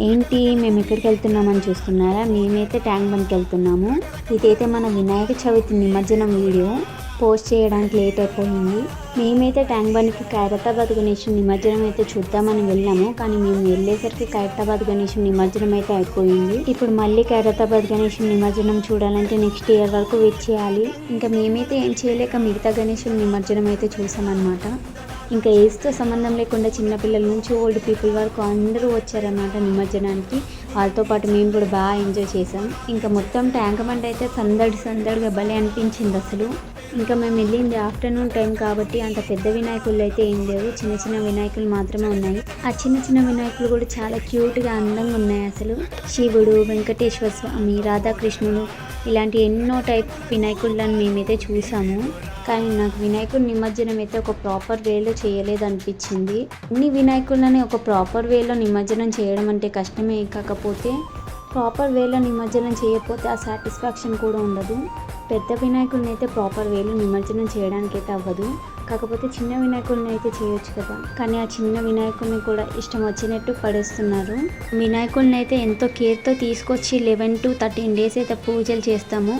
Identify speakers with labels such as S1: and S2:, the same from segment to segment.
S1: ఏంటి మేము ఎక్కడికి వెళ్తున్నామని చూస్తున్నారా? మేమైతే ట్యాంక్ బండ్కి వెళ్తున్నాము. ఇదైతే మన వినాయక చవితి నిమజ్జనం వీడియో. పోస్ట్ చేయడానికి లేట్ అయిపోయింది. మేమైతే ట్యాంక్ బండ్కి ఖైరతాబాద్ గణేష్ నిమజ్జనం అయితే చూద్దామని వెళ్ళాము. కానీ మేము వెళ్ళేసరికి ఖైరతాబాద్ గణేష్ నిమజ్జనం అయితే అయిపోయింది. ఇప్పుడు మళ్ళీ ఖైరతాబాద్ గణేష్ నిమజ్జనం చూడాలంటే నెక్స్ట్ ఇయర్ వరకు వెయిట్ చేయాలి. ఇంకా మేమైతే ఏం చేయలేక మిగతా గణేష్ నిమజ్జనం అయితే చూసామన్నమాట. ఇంకా ఏజ్తో సంబంధం లేకుండా చిన్నపిల్లల నుంచి ఓల్డ్ పీపుల్ వరకు అందరూ వచ్చారన్నమాట నిమజ్జనానికి. వాళ్ళతో పాటు మేము కూడా బాగా ఎంజాయ్ చేసాం. ఇంకా మొత్తం ట్యాంక్ బండ్ అయితే సందడిగా భలే అనిపించింది అసలు. ఇంకా మేము వెళ్ళింది ఆఫ్టర్నూన్ టైం కాబట్టి అంత పెద్ద వినాయకులు అయితే ఏం లేవు, చిన్న వినాయకులు మాత్రమే ఉన్నాయి. ఆ చిన్న వినాయకులు కూడా చాలా క్యూట్గా అందంగా ఉన్నాయి అసలు. శివుడు, వెంకటేశ్వర స్వామి, రాధాకృష్ణుడు ఇలాంటి ఎన్నో టైప్ వినాయకులను మేమైతే చూసాము. కానీ నాకు వినాయకుడి నిమజ్జనం అయితే ఒక ప్రాపర్ వేలో చేయలేదు అనిపించింది. అన్ని వినాయకులని ఒక ప్రాపర్ వేలో నిమజ్జనం చేయడం అంటే కష్టమే. కాకపోతే ప్రాపర్ వేలో నిమజ్జనం చేయకపోతే ఆ సాటిస్ఫాక్షన్ కూడా ఉండదు. పెద్ద వినాయకుడిని అయితే ప్రాపర్ వేలో నిమజ్జనం చేయడానికి అయితే అవ్వదు. కాకపోతే చిన్న వినాయకుడిని అయితే చేయొచ్చు కదా. కానీ ఆ చిన్న వినాయకుడిని కూడా ఇష్టం వచ్చినట్టు పడేస్తున్నారు. వినాయకుడిని అయితే ఎంతో కేర్తో తీసుకొచ్చి 11 to 13 days అయితే పూజలు చేస్తాము.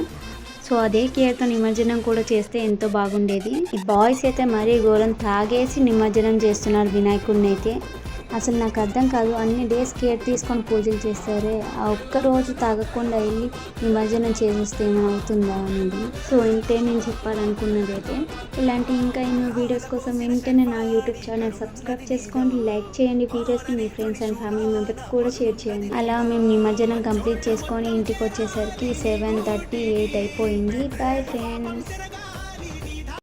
S1: సో అదే కేర్తో నిమజ్జనం కూడా చేస్తే ఎంతో బాగుండేది. ఈ బాయ్స్ అయితే మరీ ఘోరం తాగేసి నిమజ్జనం చేస్తున్నారు వినాయకుడిని అయితే. అసలు నాకు అర్థం కాదు, అన్ని డేస్ కేర్ తీసుకొని పూజలు చేస్తారే, ఆ ఒక్క రోజు తాగకుండా వెళ్ళి నిమజ్జనం చేసేస్తే ఏమవుతుందా అనేది. సో ఇంతే నేను చెప్పాలనుకున్నది అయితే. ఇలాంటి ఇంకా ఎన్నో వీడియోస్ కోసం వెంటనే నా యూట్యూబ్ ఛానల్ సబ్స్క్రైబ్ చేసుకోండి, లైక్ చేయండి, వీడియోస్ని మీ ఫ్రెండ్స్ అండ్ ఫ్యామిలీ మెంబర్స్ కూడా షేర్ చేయండి. అలా మేము నిమజ్జనం కంప్లీట్ చేసుకొని ఇంటికి వచ్చేసరికి 7:38 అయిపోయింది. Bye friends.